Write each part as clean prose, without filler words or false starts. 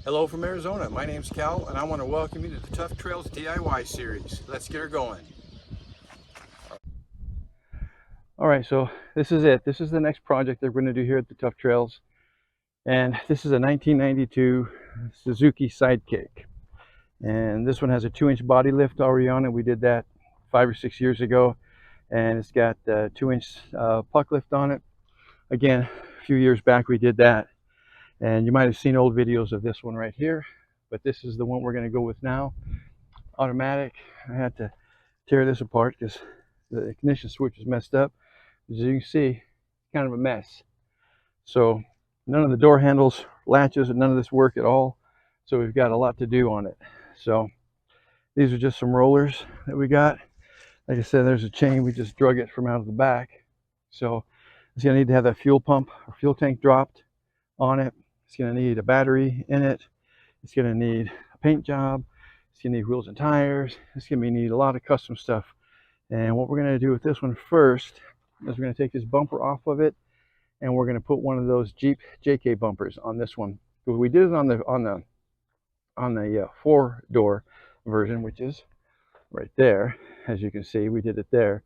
Hello from Arizona. My name's Cal, and I want to welcome you to the Tough Trails DIY series. Let's get her going. All right, so this is it. This is the next project that we're going to do here at the Tough Trails, and this is a 1992 Suzuki Sidekick. And this one has a 2-inch body lift already on it. We did that 5 or 6 years ago, and it's got a 2-inch puck lift on it. Again, a few years back we did that, and you might have seen old videos of this one right here, but this is the one we're going to go with now. Automatic. I had to tear this apart because the ignition switch is messed up. As you can see, kind of a mess. So none of the door handles, latches, and none of this work at all. So we've got a lot to do on it. So these are just some rollers that we got. Like I said, there's a chain. We just drug it from out of the back. So it's going to need to have that fuel pump or fuel tank dropped on it. It's going to need a battery in it. It's going to need a paint job. It's going to need wheels and tires. It's going to need a lot of custom stuff. And what we're going to do with this one first is we're going to take this bumper off of it, and we're going to put one of those Jeep JK bumpers on this one. Because we did it on the 4-door version, which is right there. As you can see, we did it there,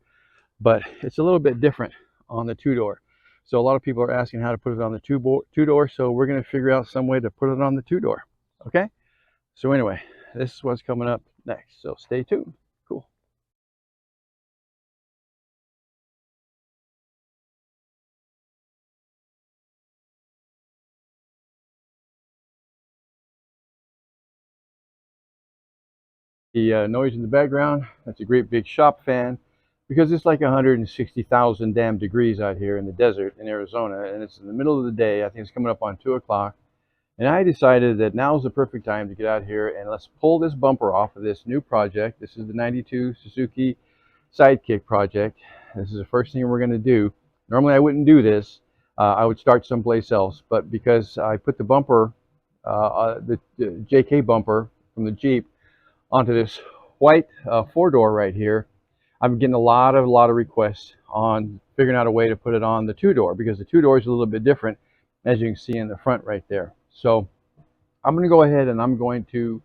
but it's a little bit different on the 2-door. So a lot of people are asking how to put it on the 2-door. So we're going to figure out some way to put it on the 2-door. Okay. So anyway, this is what's coming up next. So stay tuned. Cool. The noise in the background, that's a great big shop fan, because it's like 160,000 damn degrees out here in the desert in Arizona, and it's in the middle of the day. I think it's coming up on 2 o'clock. And I decided that now's the perfect time to get out here and let's pull this bumper off of this new project. This is the 92 Suzuki Sidekick project. This is the first thing we're going to do. Normally I wouldn't do this. I would start someplace else, but because I put the bumper, the JK bumper from the Jeep onto this white 4-door right here, I'm getting a lot of requests on figuring out a way to put it on the 2-door, because the 2-door is a little bit different, as you can see in the front right there. So I'm going to go ahead and I'm going to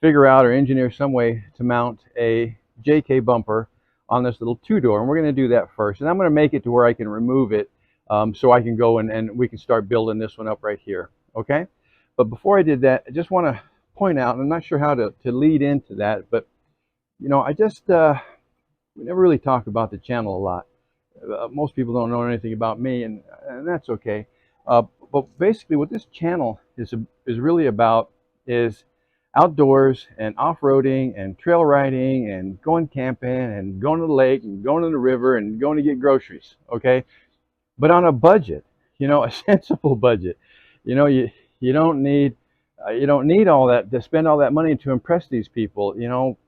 figure out or engineer some way to mount a JK bumper on this little 2-door, and we're going to do that first. And I'm going to make it to where I can remove it, so I can go and we can start building this one up right here. Okay. But before I did that, I just want to point out, and I'm not sure how to lead into that, but you know, we never really talk about the channel a lot. Most people don't know anything about me, and that's okay. But basically what this channel is really about is outdoors and off-roading and trail riding and going camping and going to the lake and going to the river and going to get groceries, okay? But on a budget, you know, a sensible budget. You know, you don't need all that to spend all that money to impress these people. You know,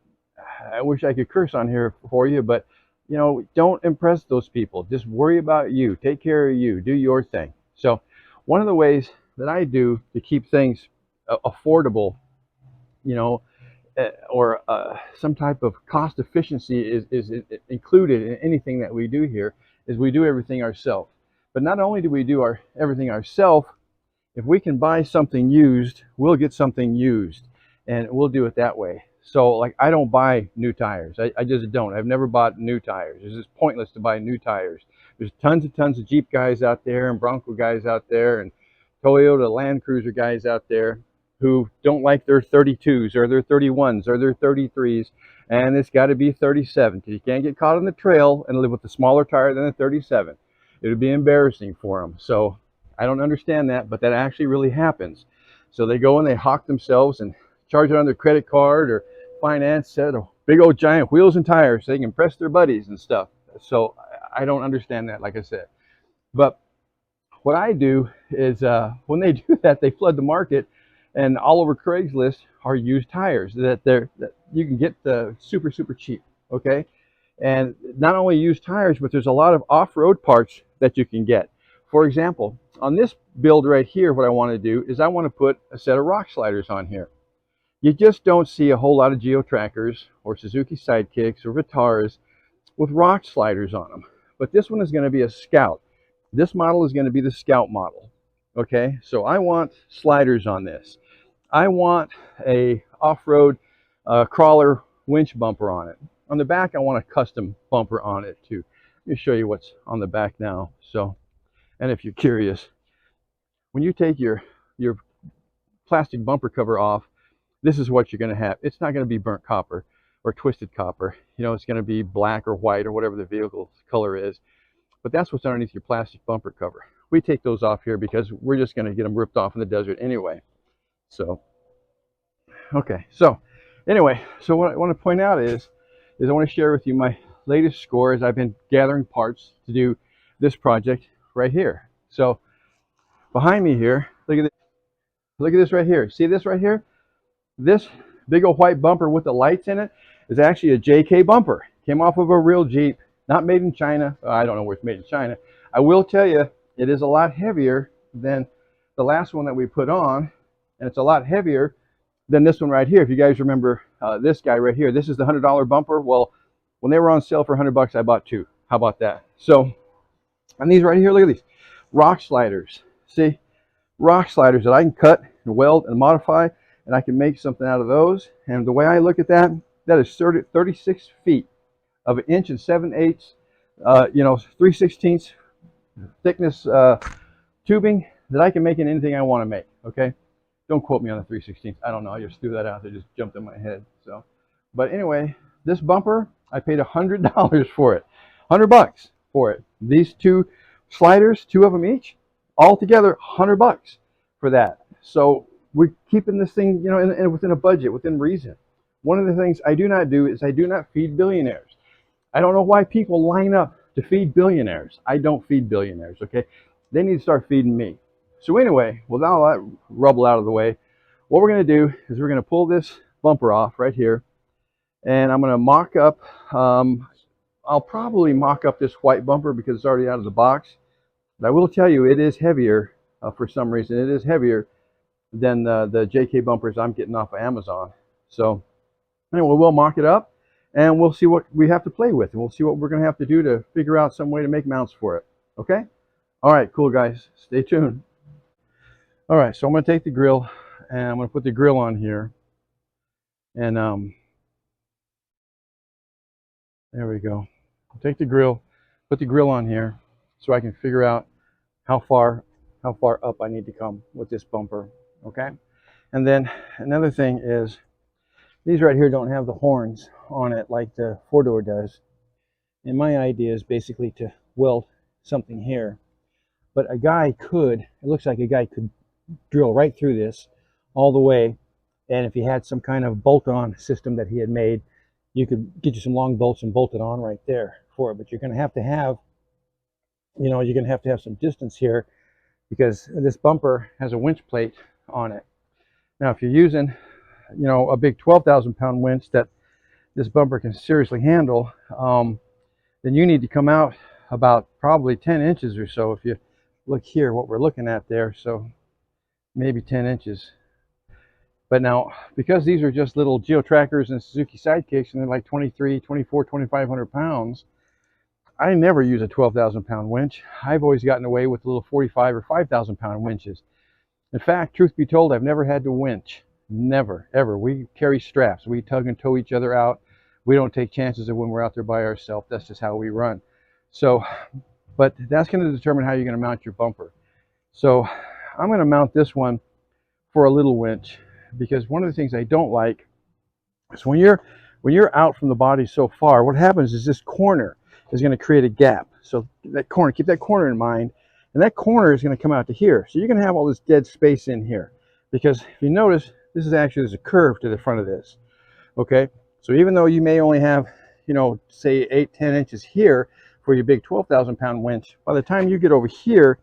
I wish I could curse on here for you, but you know, don't impress those people. Just worry about you. Take care of you. Do your thing. So one of the ways that I do to keep things affordable, you know, or some type of cost efficiency is included in anything that we do here, is we do everything ourselves. But not only do we do everything ourselves, if we can buy something used, we'll get something used, and we'll do it that way. So like, I don't buy new tires. I just don't. I've never bought new tires. It's just pointless to buy new tires. There's tons of Jeep guys out there and Bronco guys out there and Toyota Land Cruiser guys out there who don't like their 32s or their 31s or their 33s, and it's got to be 37, because you can't get caught on the trail and live with a smaller tire than a 37. It would be embarrassing for them. So I don't understand that, but that actually really happens. So they go and they hawk themselves and charge it on their credit card or finance set of big old giant wheels and tires so they can impress their buddies and stuff. So I don't understand that, like I said. But what I do is when they do that, they flood the market, and all over Craigslist are used tires that you can get super cheap. Okay, and not only used tires, but there's a lot of off-road parts that you can get. For example, on this build right here, what I want to do is I want to put a set of rock sliders on here. You just don't see a whole lot of Geo Trackers or Suzuki Sidekicks or Vitaras with rock sliders on them. But this one is going to be a Scout. This model is going to be the Scout model. Okay, so I want sliders on this. I want a off-road crawler winch bumper on it. On the back, I want a custom bumper on it too. Let me show you what's on the back now. So, and if you're curious, when you take your plastic bumper cover off, this is what you're going to have. It's not going to be burnt copper or twisted copper. You know, it's going to be black or white or whatever the vehicle's color is. But that's what's underneath your plastic bumper cover. We take those off here because we're just going to get them ripped off in the desert anyway. So, okay. So, anyway, so what I want to point out is I want to share with you my latest score as I've been gathering parts to do this project right here. So, behind me here, look at this. Look at this right here. See this right here? This big old white bumper with the lights in it is actually a JK bumper. Came off of a real Jeep, not made in China. I don't know where it's made in China. I will tell you, it is a lot heavier than the last one that we put on, and it's a lot heavier than this one right here. If you guys remember this guy right here, this is the $100 bumper. Well, when they were on sale for $100, I bought two. How about that? So, and these right here, look at these rock sliders. See, rock sliders that I can cut and weld and modify, and I can make something out of those. And the way I look at that, that is 36 feet of 1 7/8, 3/16 thickness tubing that I can make in anything I want to make. Okay, don't quote me on the 3/16. I don't know. I just threw that out. It just jumped in my head. So, but anyway, this bumper I paid $100 for it. $100 for it. These two sliders, two of them each, all together $100 for that. So we're keeping this thing, you know, in within a budget, within reason. One of the things I do not do is I do not feed billionaires. I don't know why people line up to feed billionaires. I don't feed billionaires, okay? They need to start feeding me. So anyway, with all that rubble out of the way, what we're going to do is we're going to pull this bumper off right here, and I'm going to mock up, I'll probably mock up this white bumper because it's already out of the box. But I will tell you, it is heavier for some reason. It is heavier than the JK bumpers I'm getting off of Amazon. So anyway, we'll mock it up and we'll see what we have to play with, and we'll see what we're going to have to do to figure out some way to make mounts for it. Okay? All right, cool guys. Stay tuned. All right, so I'm going to take the grill and I'm going to put the grill on here. And there we go. I'll take the grill, put the grill on here so I can figure out how far up I need to come with this bumper. Okay? And then another thing is, these right here don't have the horns on it like the four-door does. And my idea is basically to weld something here. But a guy could, it looks like a guy could drill right through this all the way. And if he had some kind of bolt-on system that he had made, you could get you some long bolts and bolt it on right there for it. But you're going to have, you know, you're going to have some distance here because this bumper has a winch plate on it. Now, if you're using, you know, a big 12,000-pound winch that this bumper can seriously handle, then you need to come out about probably 10 inches or so. If you look here, what we're looking at there, so maybe 10 inches. But now, because these are just little geo-trackers and Suzuki Sidekicks, and they're like 23, 24, 2,500 pounds, I never use a 12,000-pound winch. I've always gotten away with little 45 or 5,000-pound winches. In fact, truth be told, I've never had to winch. Never, ever. We carry straps. We tug and tow each other out. We don't take chances of when we're out there by ourselves. That's just how we run. So, but that's going to determine how you're going to mount your bumper. So I'm going to mount this one for a little winch, because one of the things I don't like is when you're out from the body so far, what happens is this corner is going to create a gap. So that corner, keep that corner in mind, and that corner is going to come out to here. So you're going to have all this dead space in here, because if you notice, this is actually, there's a curve to the front of this. Okay, so even though you may only have, you know, say 8-10 inches here for your big 12,000-pound winch, by the time you get over here,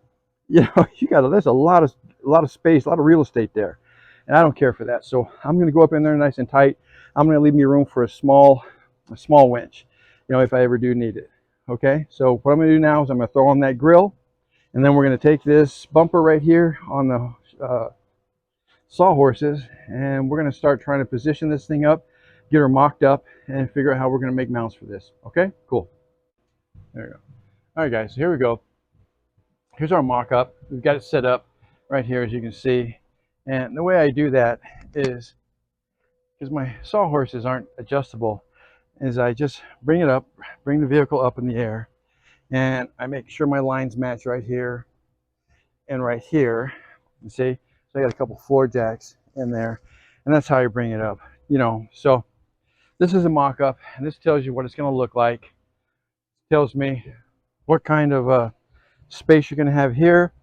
you know, there's a lot of space, a lot of real estate there, and I don't care for that. So I'm going to go up in there nice and tight. I'm going to leave me room for a small winch, you know, if I ever do need it. Okay, so what I'm going to do now is I'm going to throw on that grill, and then we're going to take this bumper right here on the sawhorses, and we're going to start trying to position this thing up, get her mocked up, and figure out how we're going to make mounts for this. Okay, cool. There we go. All right, guys, so here we go. Here's our mock-up. We've got it set up right here, as you can see, And the way I do that is, because my sawhorses aren't adjustable, is I just bring it up, bring the vehicle up in the air, and I make sure my lines match right here and right here. You see, so I got a couple floor jacks in there, and that's how I bring it up. So this is a mock-up, and this tells you what it's going to look like. It tells me what kind of space you're going to have here.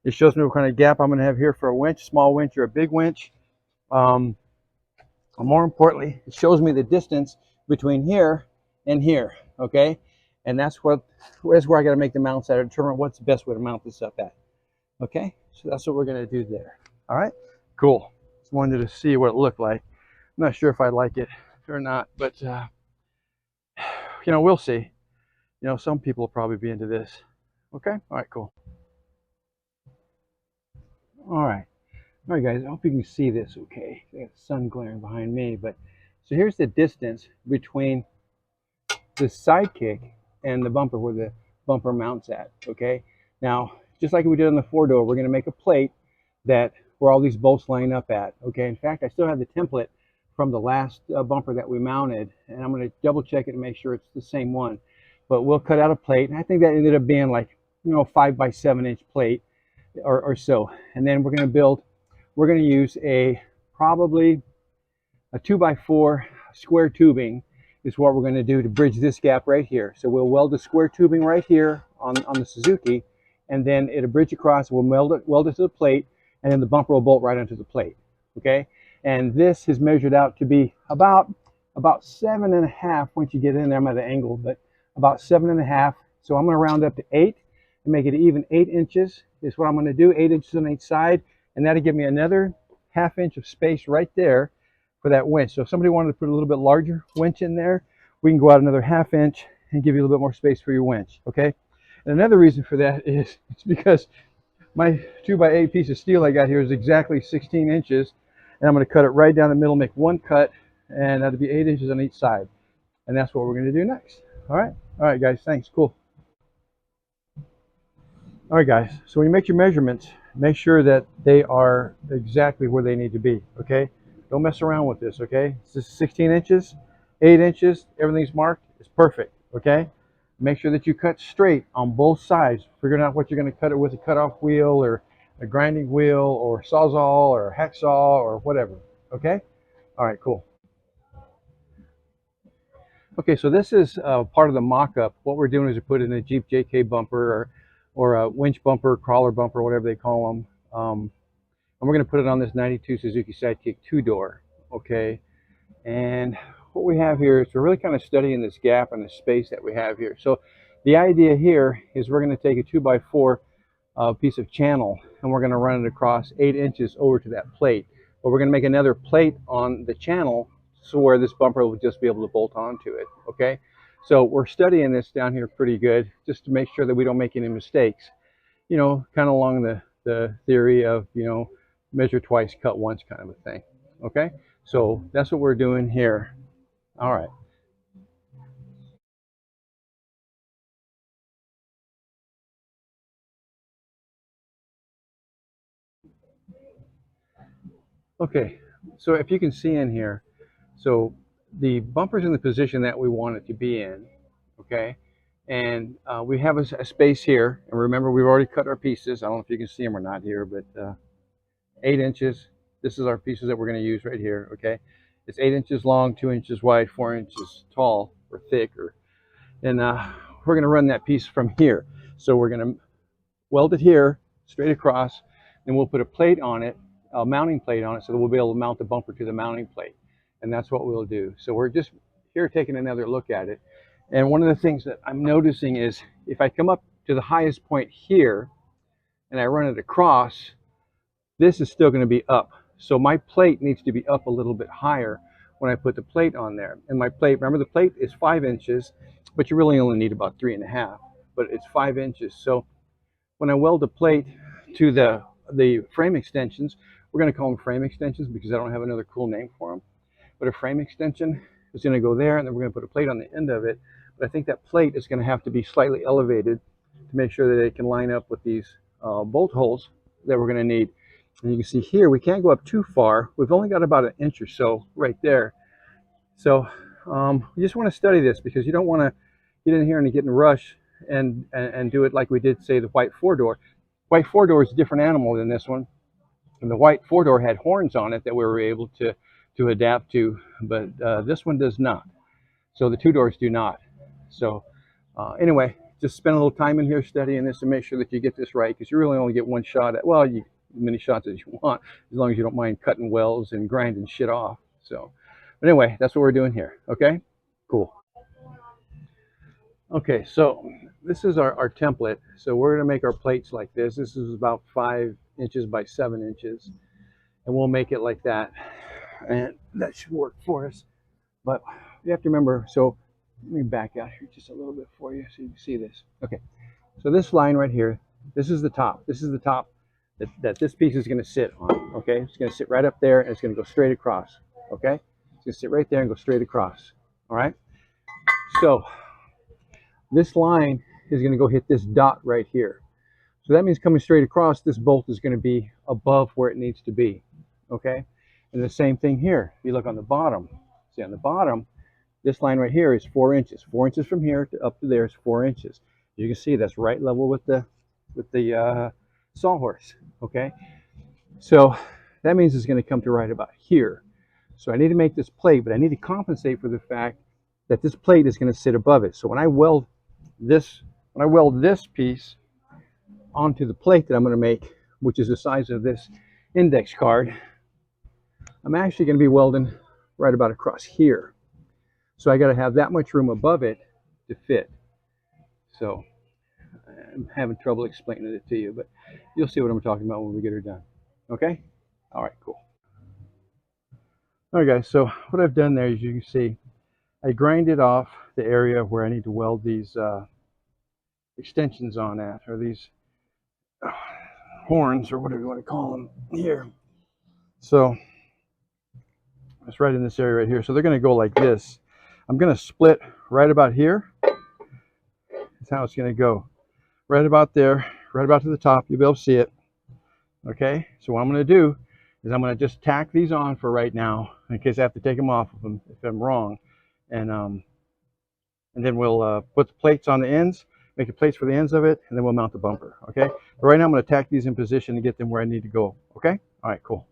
It shows me what kind of gap I'm going to have here for a winch, small winch or a big winch. More importantly, it shows me the distance between here and here, okay? And that's where I got to make the mounts at, to determine what's the best way to mount this up at, okay? So that's what we're going to do there. All right, cool. Just wanted to see what it looked like. I'm not sure if I like it or not, but we'll see. Some people will probably be into this. Okay, all right, cool. All right. All right, guys, I hope you can see this okay. I got the sun glaring behind me, but so here's the distance between the Sidekick and the bumper, where the bumper mounts at, okay? Now, just like we did on the four-door, we're going to make a plate that where all these bolts line up at, okay? In fact, I still have the template from the last bumper that we mounted, and I'm going to double check it and make sure it's the same one. But we'll cut out a plate, and I think that ended up being like, 5 by 7 inch plate or so. And then we're going to use probably a 2 by 4 square tubing is what we're going to do to bridge this gap right here. So we'll weld the square tubing right here on the Suzuki, and then it'll bridge across. We'll weld it to the plate, and then the bumper will bolt right onto the plate. Okay, and this is measured out to be about 7.5. Once you get in there, I'm at an angle, but about 7.5. So I'm going to round up to 8 and make it even 8 inches. Is what I'm going to do. 8 inches on each side, and that'll give me another ½ inch of space right there for that winch. So if somebody wanted to put a little bit larger winch in there, we can go out another ½ inch and give you a little bit more space for your winch, okay? And another reason for that is it's because my 2 by 8 piece of steel I got here is exactly 16 inches, and I'm going to cut it right down the middle, make one cut, and that'll be 8 inches on each side. And that's what we're going to do next. All right, guys, thanks, cool. All right, guys, so when you make your measurements, make sure that they are exactly where they need to be, okay? Don't mess around with this, okay? This is 16 inches, 8 inches, everything's marked. It's perfect, okay? Make sure that you cut straight on both sides, figuring out what you're going to cut it with, a cutoff wheel or a grinding wheel or sawzall or hacksaw or whatever, okay? All right, cool. Okay, so this is part of the mock-up. What we're doing is we put in a Jeep JK bumper or a winch bumper, crawler bumper, whatever they call them. And we're going to put it on this 92 Suzuki Sidekick 2-door, okay? And what we have here is we're really kind of studying this gap and the space that we have here. So the idea here is we're going to take a 2 by 4 piece of channel, and we're going to run it across 8 inches over to that plate. But we're going to make another plate on the channel so where this bumper will just be able to bolt onto it, okay? So we're studying this down here pretty good, just to make sure that we don't make any mistakes. Kind of along the theory of, measure twice, cut once kind of a thing, okay? So that's what we're doing here. All right. Okay, so if you can see in here, so the bumper's in the position that we want it to be in, okay? And we have a space here, and remember we've already cut our pieces. I don't know if you can see them or not here, but 8 inches. This is our pieces that we're going to use right here, okay? It's 8 inches long, 2 inches wide, 4 inches tall or thick, and we're going to run that piece from here. So we're going to weld it here straight across, and we'll put a plate on it, a mounting plate on it, so that we'll be able to mount the bumper to the mounting plate. And that's what we'll do. So we're just here taking another look at it. And one of the things that I'm noticing is if I come up to the highest point here and I run it across, this is still going to be up. So my plate needs to be up a little bit higher when I put the plate on there. And my plate, remember the plate is 5 inches, but you really only need about 3.5, but it's 5 inches. So when I weld the plate to the frame extensions, we're going to call them frame extensions because I don't have another cool name for them. But a frame extension is going to go there, and then we're going to put a plate on the end of it. But I think that plate is going to have to be slightly elevated to make sure that it can line up with these bolt holes that we're going to need. And you can see here, we can't go up too far. We've only got about an inch or so right there. So you just want to study this because you don't want to get in here and get in a rush and do it like we did, say, the white four-door. White four-door is a different animal than this one. And the white four-door had horns on it that we were able to adapt to, but this one does not. So the two doors do not. So anyway, just spend a little time in here studying this and make sure that you get this right, because you really only get one shot at, well, you as many shots as you want, as long as you don't mind cutting welds and grinding shit off. So, but anyway, that's what we're doing here. Okay, cool. Okay, so this is our template. So we're going to make our plates like this. This is about 5 inches by 7 inches, and we'll make it like that, and that should work for us. But you have to remember, so let me back out here just a little bit for you so you can see this. Okay, so this line right here, this is the top. This is the top that this piece is going to sit on. Okay, it's going to sit right up there, and it's going to go straight across. Okay, it's going to sit right there and go straight across. All right, so this line is going to go hit this dot right here. So that means coming straight across, this bolt is going to be above where it needs to be. Okay, and the same thing here. If you look on the bottom, see on the bottom, this line right here is 4 inches. 4 inches from here to up to there is 4 inches. You can see that's right level with the sawhorse. Okay, so that means it's going to come to right about here. So I need to make this plate, but I need to compensate for the fact that this plate is going to sit above it. So when I weld this piece onto the plate that I'm going to make, which is the size of this index card, I'm actually going to be welding right about across here. So I got to have that much room above it to fit. So I'm having trouble explaining it to you, but you'll see what I'm talking about when we get her done. Okay? All right, cool. All right, guys, so what I've done there, as you can see, I grinded off the area where I need to weld these extensions on at, or these horns, or whatever you want to call them here. So it's right in this area right here. So they're going to go like this. I'm going to split right about here. That's how it's going to go. Right about there, right about to the top. You'll be able to see it. Okay, so what I'm going to do is I'm going to just tack these on for right now, in case I have to take them off of them if I'm wrong. And then we'll put the plates on the ends, make the plates for the ends of it, and then we'll mount the bumper. Okay, but right now I'm going to tack these in position to get them where I need to go. Okay, all right, cool.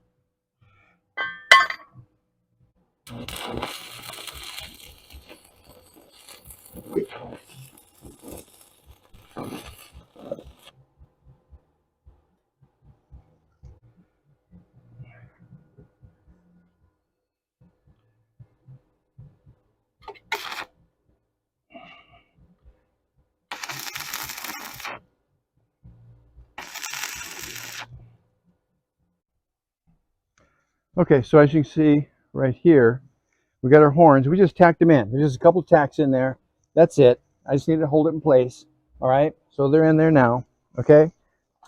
Okay, so as you can see right here, we got our horns. We just tacked them in. There's just a couple tacks in there. That's it. I just need to hold it in place. All right, so they're in there now. Okay,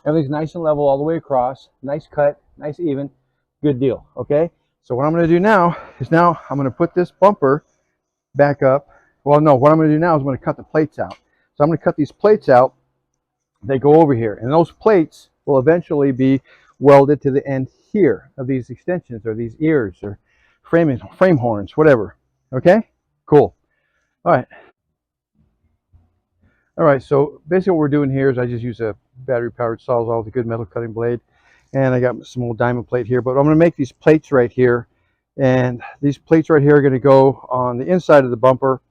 everything's nice and level all the way across. Nice cut, nice even. Good deal. Okay, so what I'm going to do now is I'm going to put this bumper back up. Well, no, what I'm going to do now is I'm going to cut the plates out. So I'm going to cut these plates out. They go over here, and those plates will eventually be welded to the end here of these extensions, or these ears, or frame horns, whatever. Okay, cool. All right. All right, so basically what we're doing here is I just use a battery-powered Sawzall with a good metal cutting blade, and I got some old diamond plate here, but I'm going to make these plates right here, and these plates right here are going to go on the inside of the bumper,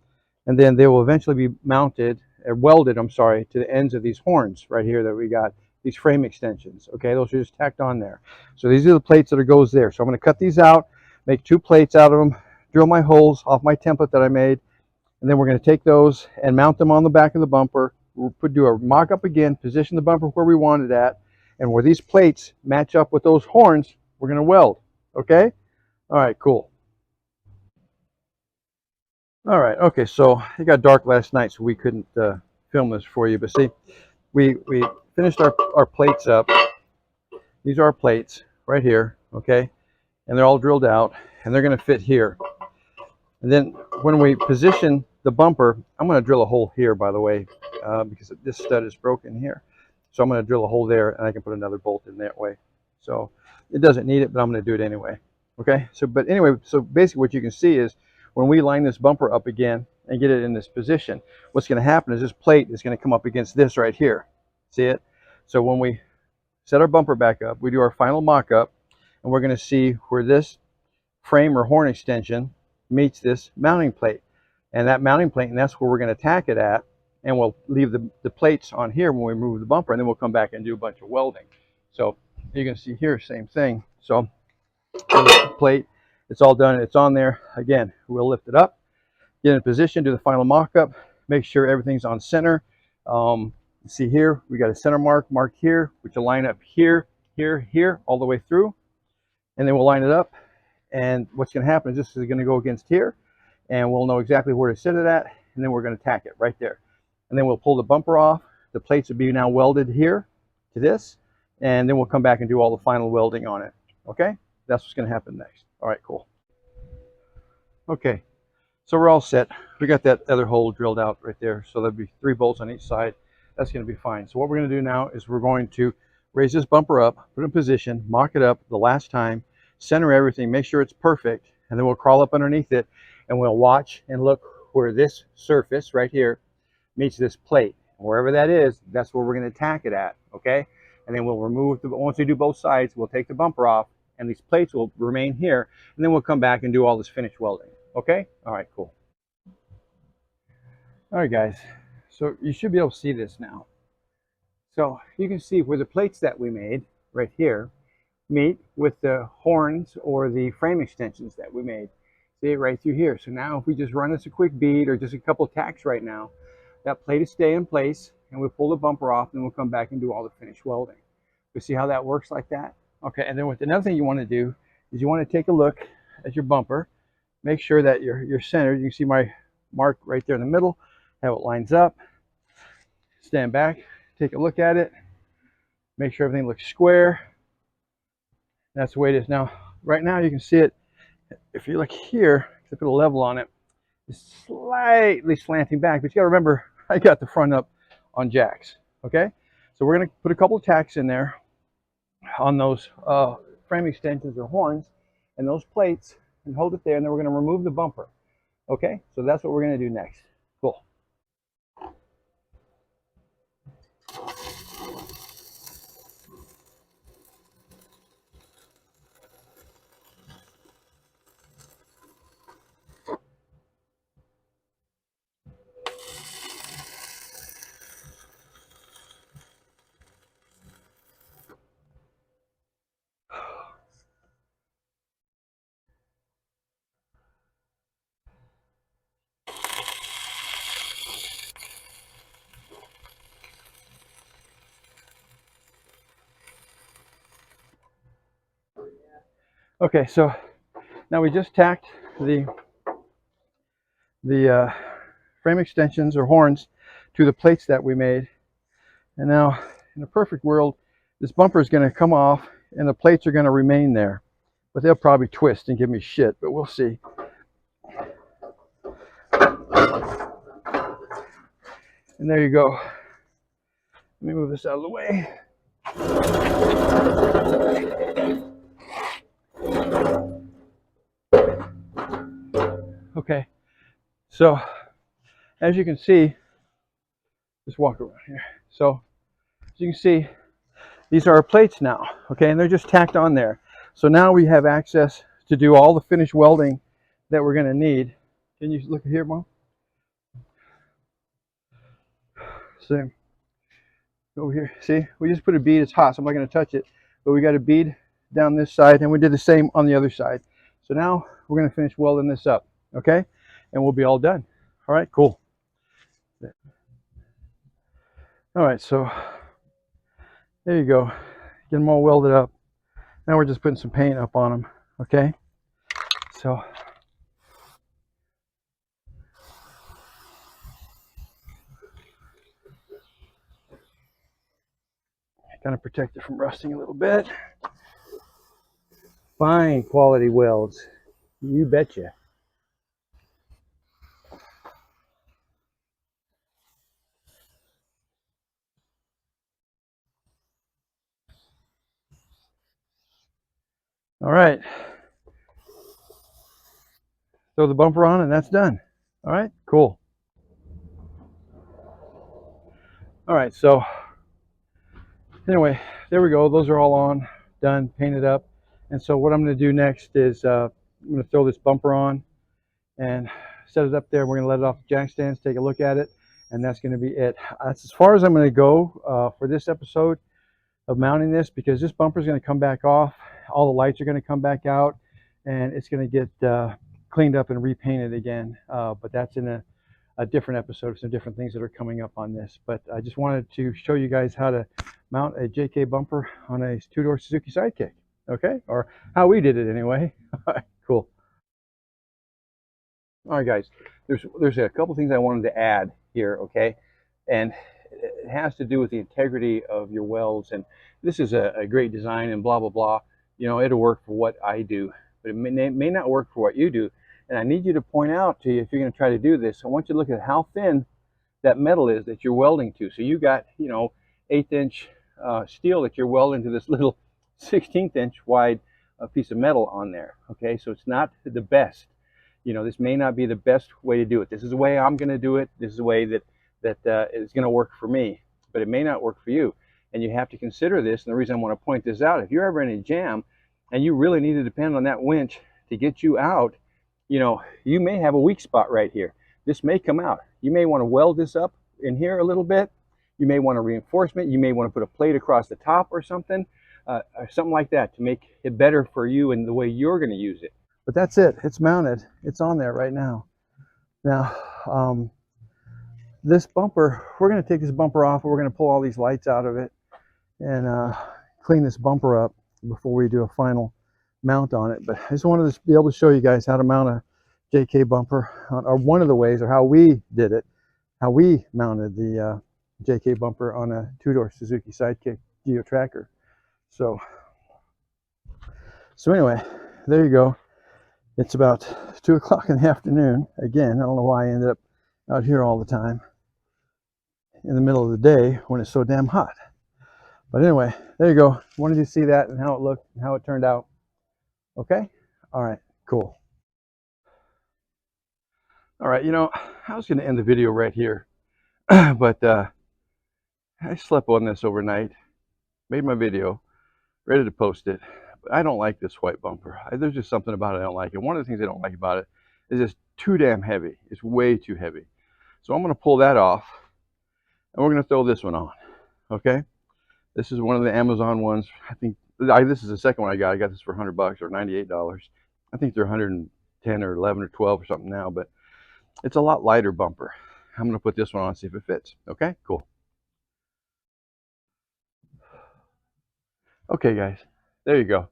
and then they will eventually be mounted, or welded, I'm sorry, to the ends of these horns right here that we got, these frame extensions. Okay, those are just tacked on there. So these are the plates that goes there. So I'm going to cut these out, make 2 plates out of them, drill my holes off my template that I made, and then we're going to take those and mount them on the back of the bumper. We'll do a mock-up again, position the bumper where we want it at, and where these plates match up with those horns, we're going to weld. Okay? All right, cool. All right, okay, so it got dark last night, so we couldn't film this for you, but see, we finished our plates up. These are our plates right here, okay? And they're all drilled out, and they're going to fit here. And then when we position the bumper, I'm going to drill a hole here, by the way, because this stud is broken here. So I'm going to drill a hole there, and I can put another bolt in that way. So it doesn't need it, but I'm going to do it anyway. Okay, so but anyway, so basically what you can see is when we line this bumper up again and get it in this position, what's going to happen is this plate is going to come up against this right here. See it? So when we set our bumper back up, we do our final mock-up, and we're going to see where this frame or horn extension meets this mounting plate. And that mounting plate, and that's where we're going to tack it at, and we'll leave the plates on here when we remove the bumper, and then we'll come back and do a bunch of welding. So you can see here, same thing. So the plate, it's all done, it's on there. Again, we'll lift it up, get in position, do the final mock-up, make sure everything's on center. See here, we got a center mark here, which will line up here, here, all the way through. And then we'll line it up. And what's going to happen is this is going to go against here, and we'll know exactly where to set it at, and then we're going to tack it right there. And then we'll pull the bumper off. The plates will be now welded here to this, and then we'll come back and do all the final welding on it. Okay? That's what's going to happen next. All right, cool. Okay, so we're all set. We got that other hole drilled out right there, so there'll be 3 bolts on each side. That's going to be fine. So what we're going to do now is we're going to raise this bumper up, put it in position, mock it up the last time, center everything, make sure it's perfect, and then we'll crawl up underneath it and we'll watch and look where this surface right here meets this plate. Wherever that is, that's where we're going to tack it at, okay? And then we'll remove once we do both sides, we'll take the bumper off, and these plates will remain here, and then we'll come back and do all this finished welding. Okay? All right, cool. All right, guys. So you should be able to see this now. So you can see where the plates that we made right here meet with the horns or the frame extensions that we made. See it right through here. So now if we just run this a quick bead or just a couple tacks right now, that plate will stay in place, and we'll pull the bumper off, and we'll come back and do all the finished welding. You see how that works like that? Okay, and then another thing you want to do is you want to take a look at your bumper, make sure that you're centered. You can see my mark right there in the middle, how it lines up. Stand back, take a look at it, make sure everything looks square. That's the way it is. Now, right now you can see it, if you look here, I put a level on it, it's slightly slanting back, but you got to remember, I got the front up on jacks, okay? So we're going to put a couple of tacks in there on those frame extensions or horns and those plates and hold it there, and then we're going to remove the bumper, okay? So that's what we're going to do next. Cool. Okay, so now we just tacked the frame extensions or horns to the plates that we made, and now in a perfect world, this bumper is going to come off and the plates are going to remain there, but they'll probably twist and give me shit, but we'll see. And there you go. Let me move this out of the way. Okay, so as you can see, just walk around here. So as you can see, these are our plates now, okay, and they're just tacked on there. So now we have access to do all the finished welding that we're going to need. Can you look here, Mom? So over here, see, we just put a bead. It's hot, so I'm not going to touch it, but we got a bead down this side, and we did the same on the other side. So now we're going to finish welding this up, okay, and we'll be all done. All right, cool. All right, so there you go. Get them all welded up. Now we're just putting some paint up on them, okay? So kind of protect it from rusting a little bit. Fine quality welds, you betcha. All right, throw the bumper on and that's done. All right, cool. All right, so anyway, there we go. Those are all on, done, painted up. And so what I'm going to do next is I'm going to throw this bumper on and set it up there. We're going to let it off the jack stands, take a look at it, and that's going to be it. That's as far as I'm going to go for this episode of mounting this, because this bumper is going to come back off. All the lights are going to come back out, and it's going to get cleaned up and repainted again. But that's in a different episode, some different things that are coming up on this. But I just wanted to show you guys how to mount a JK bumper on a two-door Suzuki Sidekick, okay? Or how we did it anyway. All right, cool. All right, guys, there's a couple things I wanted to add here, okay? And it has to do with the integrity of your welds. And this is a great design and blah, blah, blah. You know, it'll work for what I do, but it may not work for what you do. And I need you to point out to you, if you're going to try to do this, I want you to look at how thin that metal is that you're welding to. So you got, you know, 1/8 inch steel that you're welding to this little 16th inch wide piece of metal on there. Okay, so it's not the best. You know, this may not be the best way to do it. This is the way I'm going to do it. This is the way that is going to work for me, but it may not work for you. And you have to consider this. And the reason I want to point this out, if you're ever in a jam and you really need to depend on that winch to get you out, you know, you may have a weak spot right here. This may come out. You may want to weld this up in here a little bit. You may want a reinforcement. You may want to put a plate across the top or something like that to make it better for you and the way you're going to use it. But that's it. It's mounted. It's on there right now. Now, this bumper, we're going to take this bumper off. We're going to pull all these lights out of it and clean this bumper up before we do a final mount on it. But I just wanted to be able to show you guys how to mount a JK bumper, or one of the ways, or how we did it, how we mounted the JK bumper on a two-door Suzuki Sidekick Geo Tracker. So anyway, there you go. It's about 2 o'clock in the afternoon. Again, I don't know why I ended up out here all the time in the middle of the day when it's so damn hot. But anyway, there you go. Wanted you to see that and how it looked and how it turned out. Okay? All right, cool. All right, you know, I was going to end the video right here, but I slept on this overnight, made my video, ready to post it. But I don't like this white bumper. There's just something about it I don't like. And one of the things I don't like about it is it's too damn heavy. It's way too heavy. So I'm going to pull that off, and we're going to throw this one on, okay? This is one of the Amazon ones. I think this is the second one I got. I got this for $100 or $98. I think they're 110 or 11 or 12 or something now, but it's a lot lighter bumper. I'm going to put this one on and see if it fits. Okay, cool. Okay, guys, there you go.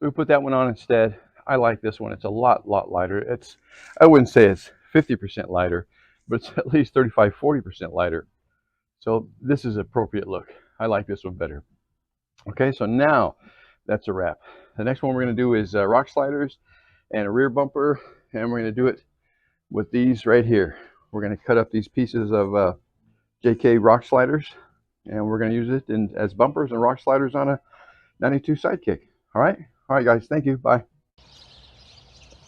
We put that one on instead. I like this one. It's a lot lighter. I wouldn't say it's 50% lighter, but it's at least 35-40% lighter. So this is an appropriate look. I like this one better. Okay, so now that's a wrap. The next one we're going to do is rock sliders and a rear bumper, and we're going to do it with these right here. We're going to cut up these pieces of JK rock sliders, and we're going to use it as bumpers and rock sliders on a 92 Sidekick. All right, guys, thank you. Bye.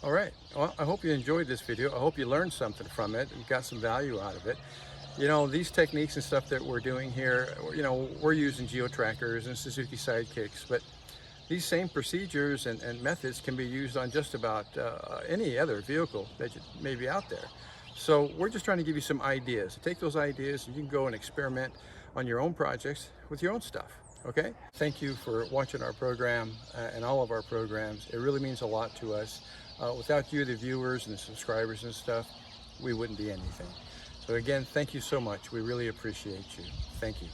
All right, well, I hope you enjoyed this video. I hope you learned something from it and got some value out of it. You know, these techniques and stuff that we're doing here, you know, we're using geo trackers and Suzuki Sidekicks, but these same procedures and methods can be used on just about any other vehicle that may be out there. So we're just trying to give you some ideas. Take those ideas and you can go and experiment on your own projects with your own stuff. Okay? Thank you for watching our program and all of our programs. It really means a lot to us. Without you, the viewers and the subscribers and stuff, we wouldn't be anything. So again, thank you so much. We really appreciate you. Thank you.